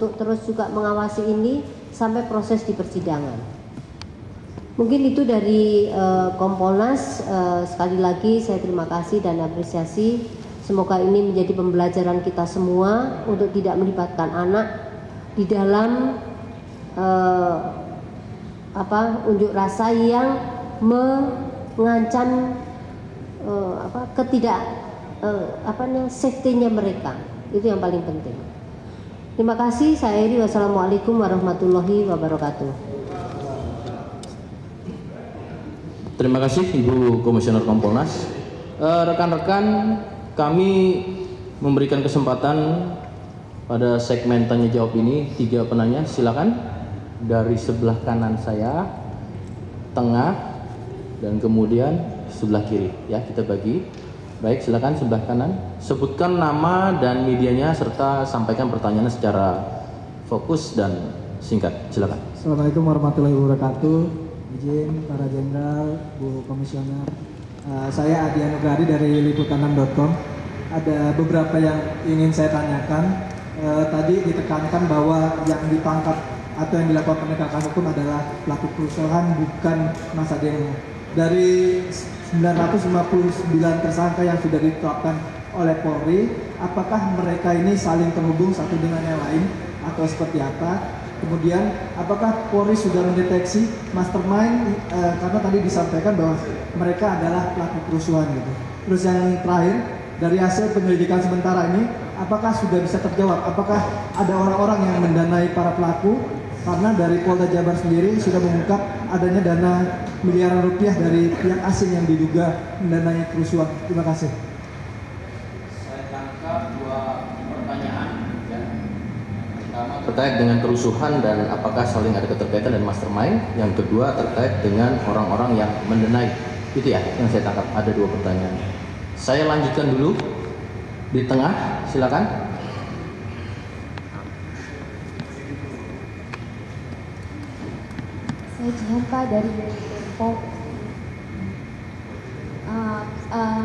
untuk terus juga mengawasi ini sampai proses di persidangan. Mungkin itu dari Kompolnas. Sekali lagi saya terima kasih dan apresiasi. Semoga ini menjadi pembelajaran kita semua untuk tidak melibatkan anak di dalam unjuk rasa yang mengancam safety-nya mereka. Itu yang paling penting. Terima kasih. Saya akhiri. Wassalamualaikum warahmatullahi wabarakatuh. Terima kasih Ibu Komisioner Kompolnas. Rekan-rekan, kami memberikan kesempatan pada segmen tanya jawab ini 3 penanya. Silakan dari sebelah kanan saya, tengah, dan kemudian sebelah kiri. Ya, kita bagi. Baik, silakan sebelah kanan. Sebutkan nama dan medianya serta sampaikan pertanyaannya secara fokus dan singkat. Silakan. Assalamualaikum warahmatullahi wabarakatuh. Izin para jenderal, Bu Komisioner. Saya Adi Anugrahadi dari liputan6.com. Ada beberapa yang ingin saya tanyakan. Tadi ditekankan bahwa yang ditangkap atau yang dilakukan penegakan hukum adalah pelaku kerusuhan, bukan massa demo. Dari 959 tersangka yang sudah ditetapkan oleh Polri, apakah mereka ini saling terhubung satu dengan yang lain atau seperti apa? Kemudian apakah Polri sudah mendeteksi mastermind, karena tadi disampaikan bahwa mereka adalah pelaku kerusuhan gitu. Terus yang terakhir, dari hasil penyelidikan sementara ini, apakah sudah bisa terjawab apakah ada orang-orang yang mendanai para pelaku? Karena dari Polda Jabar sendiri sudah mengungkap adanya dana miliaran rupiah dari pihak asing yang diduga mendanai kerusuhan. Terima kasih. Saya tangkap 2 pertanyaan. Pertama terkait dengan kerusuhan dan apakah saling ada keterkaitan dan mastermind. Yang kedua terkait dengan orang-orang yang mendanai. Itu ya yang saya tangkap, ada 2 pertanyaan. Saya lanjutkan dulu di tengah, silakan. Saya Jihan Pak dari Tempo.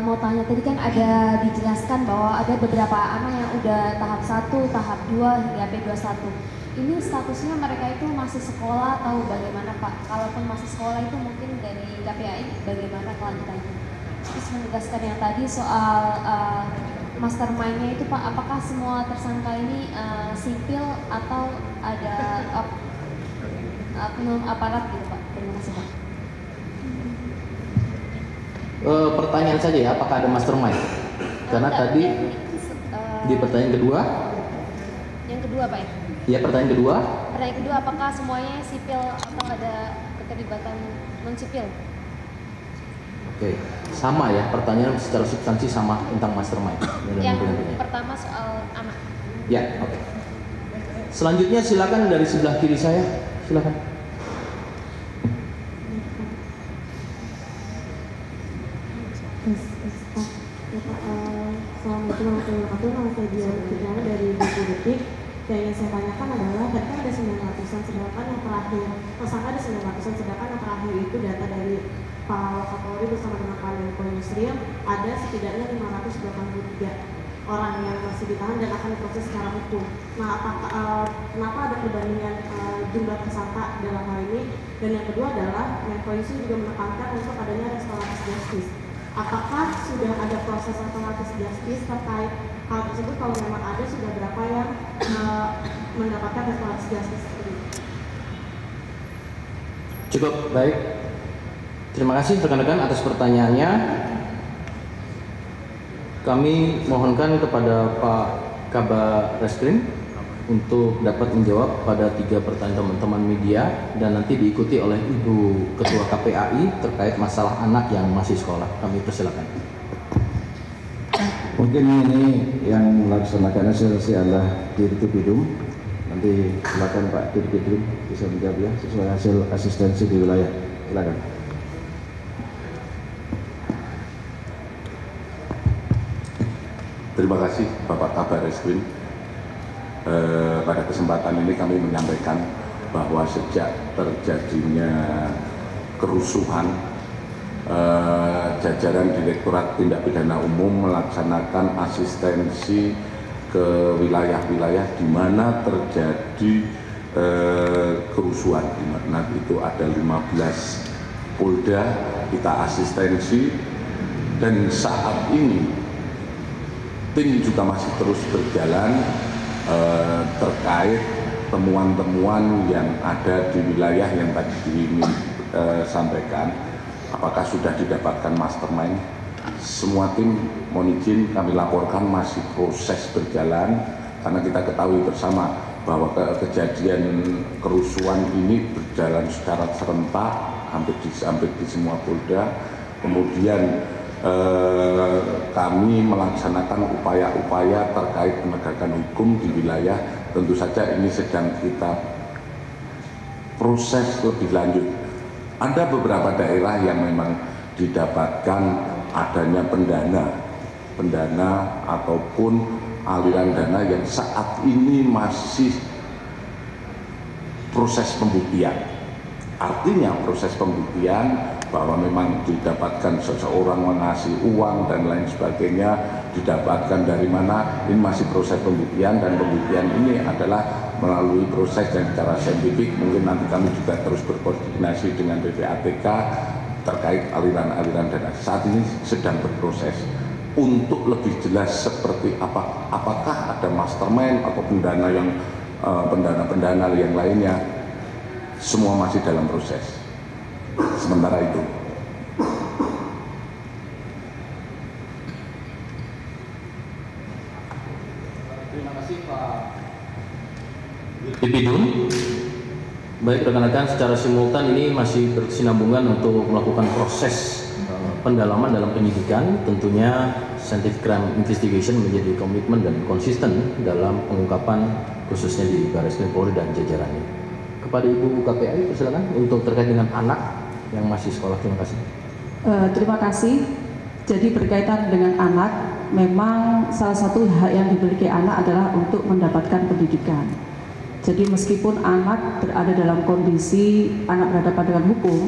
Mau tanya, tadi kan ada dijelaskan bahwa ada beberapa anak yang udah tahap 1, tahap 2 hingga P21. Ini statusnya mereka itu masih sekolah atau bagaimana Pak? Kalaupun masih sekolah itu mungkin dari KPAI bagaimana kelanjutannya? Terus menegaskan yang tadi soal mastermind-nya itu Pak, apakah semua tersangka ini sipil atau ada oknum aparat gitu Pak? Terima kasih Pak. Pertanyaan saja ya, apakah ada mastermind? Karena tadi di pertanyaan kedua. Yang kedua Pak ya? Iya, pertanyaan kedua. Pertanyaan kedua, apakah semuanya sipil atau ada keterlibatan non sipil? Oke, sama ya, pertanyaan secara substansi sama tentang mastermind. Yang pertama soal anak. Ya, oke. Selanjutnya silakan dari sebelah kiri saya, silakan. Assalamualaikum warahmatullahi wabarakatuh. Nama saya Dian Firdaus dari Buku Detik. Yang ingin saya tanyakan adalah, tadi kan ada 900-an, sedangkan yang terakhir tersangka ada 900-an, sedangkan yang terakhir itu data dari Pak Wakapolri bersama dengan Pak Menko Yusril ada setidaknya 583 orang yang masih ditahan dan akan diproses secara hukum. Nah, kenapa ada perbandingan jumlah tersangka dalam hal ini? Dan yang kedua adalah Menko Yusril juga menekankan untuk adanya restoratif justice. Apakah sudah ada proses restoratif justice terkait hal tersebut? Kalau memang ada, sudah berapa yang mendapatkan restoratif justice? Cukup, baik. Terima kasih rekan-rekan atas pertanyaannya. Kami mohonkan kepada Pak Kabar Reskrim untuk dapat menjawab pada 3 pertanyaan teman-teman media dan nanti diikuti oleh Ibu Ketua KPAI terkait masalah anak yang masih sekolah. Kami persilakan. Mungkin ini yang melaksanakan asosiasi adalah Dirtipidum. Nanti silakan Pak Dirtipidum bisa menjawab ya sesuai hasil asistensi di wilayah. Silakan. Terima kasih Bapak Kabar Reskrim. Pada kesempatan ini kami menyampaikan bahwa sejak terjadinya kerusuhan, jajaran Direktorat Tindak Pidana Umum melaksanakan asistensi ke wilayah-wilayah di mana terjadi kerusuhan, di mana itu ada 15 Polda kita asistensi, dan saat ini tim juga masih terus berjalan terkait temuan-temuan yang ada di wilayah yang tadi disampaikan. Apakah sudah didapatkan mastermind? Semua tim mohon izin kami laporkan masih proses berjalan, karena kita ketahui bersama bahwa kejadian kerusuhan ini berjalan secara serentak hampir di semua Polda. Kemudian kami melaksanakan upaya-upaya terkait penegakan hukum di wilayah. Tentu saja ini sedang kita proses lebih lanjut. Ada beberapa daerah yang memang didapatkan adanya pendana ataupun aliran dana yang saat ini masih proses pembuktian. Artinya proses pembuktian bahwa memang didapatkan seseorang mengasih uang dan lain sebagainya, didapatkan dari mana, ini masih proses pembuktian, dan pembuktian ini adalah melalui proses yang secara saintifik. Mungkin nanti kami juga terus berkoordinasi dengan PPATK terkait aliran-aliran dana. Saat ini sedang berproses untuk lebih jelas seperti apakah ada mastermind atau pendana yang lainnya. Semua masih dalam proses sementara itu. Terima kasih Pak Dipidum. Baik rekan-rekan, secara simultan ini masih berkesinambungan untuk melakukan proses pendalaman dalam penyidikan. Tentunya scientific crime investigation menjadi komitmen dan konsisten dalam pengungkapan khususnya di Barreskrim Polri dan jajarannya. Kepada Ibu KPI, silakan untuk terkait dengan anak yang masih sekolah. Terima kasih. Terima kasih. Jadi berkaitan dengan anak, memang salah satu hak yang dimiliki anak adalah untuk mendapatkan pendidikan. Jadi meskipun anak berada dalam kondisi anak berhadapan dengan hukum,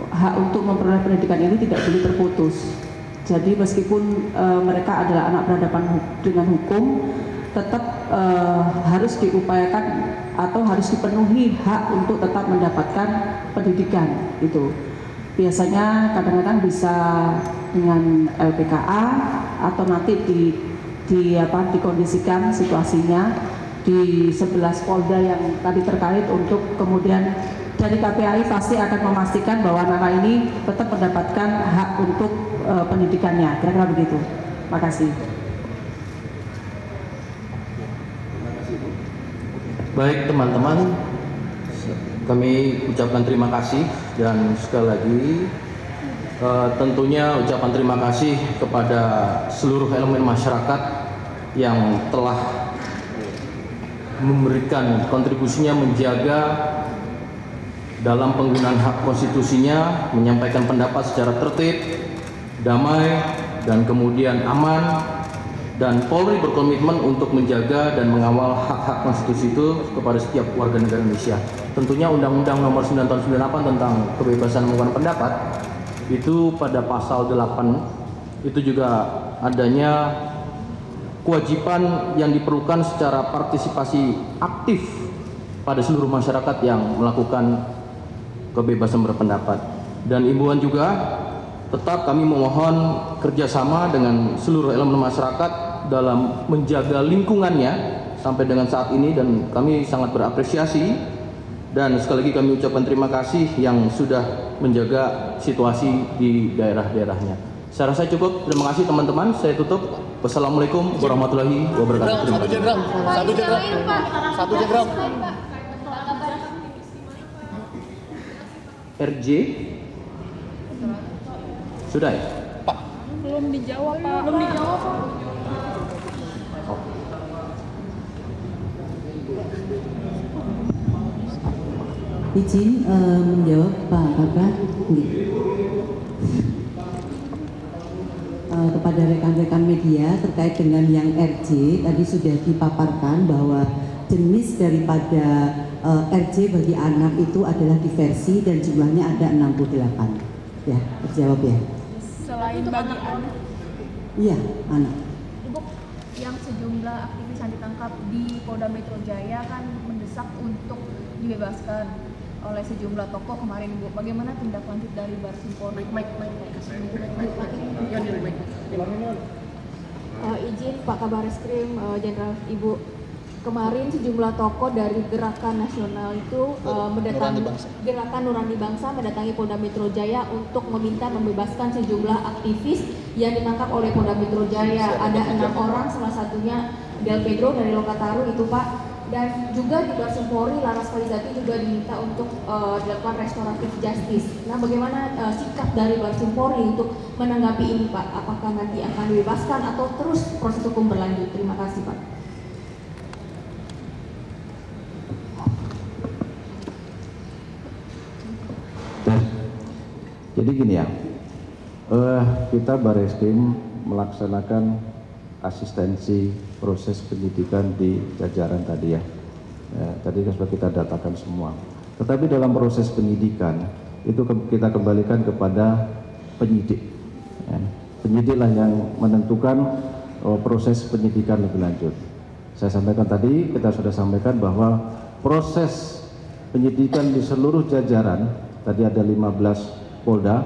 hak untuk memperoleh pendidikan ini tidak boleh terputus. Jadi meskipun mereka adalah anak berhadapan dengan hukum, tetap harus diupayakan atau harus dipenuhi hak untuk tetap mendapatkan pendidikan itu. Biasanya kadang-kadang bisa dengan LPKA atau nanti dikondisikan situasinya di 11 Polda yang tadi terkait, untuk kemudian dari KPAI pasti akan memastikan bahwa anak ini tetap mendapatkan hak untuk pendidikannya. Kira-kira begitu. Makasih. Baik teman-teman, kami ucapkan terima kasih, dan sekali lagi tentunya ucapan terima kasih kepada seluruh elemen masyarakat yang telah memberikan kontribusinya menjaga dalam penggunaan hak konstitusinya, menyampaikan pendapat secara tertib, damai, dan kemudian aman. Dan Polri berkomitmen untuk menjaga dan mengawal hak-hak konstitusi itu kepada setiap warga negara Indonesia. Tentunya Undang-Undang Nomor 9 Tahun 98 tentang kebebasan mengungkapkan pendapat itu pada pasal 8 itu juga adanya kewajiban yang diperlukan secara partisipasi aktif pada seluruh masyarakat yang melakukan kebebasan berpendapat. Dan imbauan juga tetap kami memohon kerjasama dengan seluruh elemen masyarakat dalam menjaga lingkungannya sampai dengan saat ini, dan kami sangat berapresiasi, dan sekali lagi kami ucapkan terima kasih yang sudah menjaga situasi di daerah-daerahnya. Saya rasa cukup. Terima kasih teman-teman. Saya tutup. Wassalamualaikum warahmatullahi wabarakatuh. Terima kasih. Satu jenderal. RJ sudah ya? Pak. Belum dijawab, Pak. Belum dijawab, Pak. Izin menjawab Pak Bapak. Kepada rekan-rekan media terkait dengan yang RJ tadi sudah dipaparkan bahwa jenis daripada RJ bagi anak itu adalah diversi dan jumlahnya ada 68. Ya, terjawab ya. Selain bagi anak? Iya, anak. Ibu, yang sejumlah aktivis gadis yang ditangkap di Polda Metro Jaya kan mendesak untuk dibebaskan oleh sejumlah tokoh kemarin Bu. Bagaimana tindak lanjut dari Barsim Polri? Izin Pak Kabareskrim Jenderal Ibu, kemarin sejumlah tokoh dari Gerakan Nasional itu mendatangi Gerakan Nurani Bangsa mendatangi Polda Metro Jaya untuk meminta membebaskan sejumlah aktivis yang ditangkap oleh Polda Metro Jaya. Ada 6 orang, salah satunya Del Pedro dari Lokataru itu Pak. Dan juga di Barsim Polri, Laras Falizati juga diminta untuk dilakukan restoratif justice. Nah, bagaimana sikap dari Barsim Polri untuk menanggapi ini Pak? Apakah nanti akan dibebaskan atau terus proses hukum berlanjut? Terima kasih Pak. Jadi gini ya, kita Bareskrim melaksanakan asistensi proses penyidikan di jajaran tadi ya. Tadi kan sudah kita datakan semua. Tetapi dalam proses penyidikan itu kita kembalikan kepada penyidik. Penyidiklah yang menentukan proses penyidikan lebih lanjut. Saya sampaikan tadi, kita sudah sampaikan bahwa proses penyidikan di seluruh jajaran, tadi ada 15 Polda,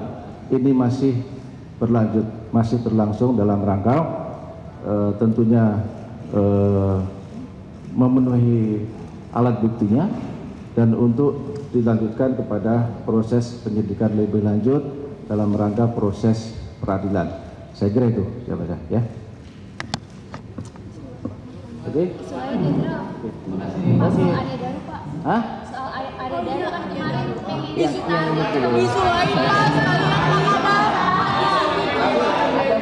ini masih berlanjut, masih berlangsung dalam rangka tentunya memenuhi alat buktinya dan untuk dilanjutkan kepada proses penyidikan lebih lanjut dalam rangka proses peradilan. Saya kira itu ya. Oke. Soal Jenderal. Soal Arya Daru Pak. Hah? Soal Arya Daru kan kemarin pengen Isu lain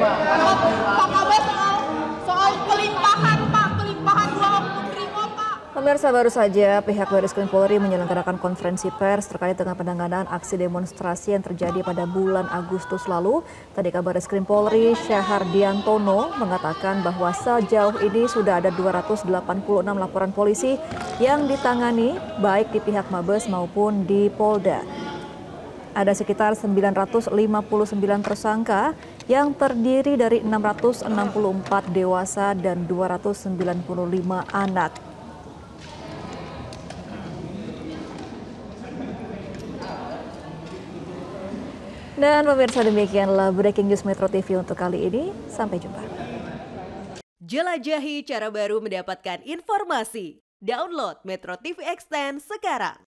Pak, Pak Kabes soal pelimpahan Pak, pelimpahan 2 oknum Brimo Pak. Pemirsa, baru saja pihak Bareskrim Polri menyelenggarakan konferensi pers terkait dengan penanganan aksi demonstrasi yang terjadi pada bulan Agustus lalu. Tadi Kabar Reskrim Polri Syahardiantono mengatakan bahwa sejauh ini sudah ada 286 laporan polisi yang ditangani baik di pihak Mabes maupun di Polda. Ada sekitar 959 tersangka yang terdiri dari 664 dewasa dan 295 anak. Dan pemirsa, demikianlah Breaking News Metro TV untuk kali ini. Sampai jumpa. Jelajahi cara baru mendapatkan informasi. Download Metro TV Extend sekarang.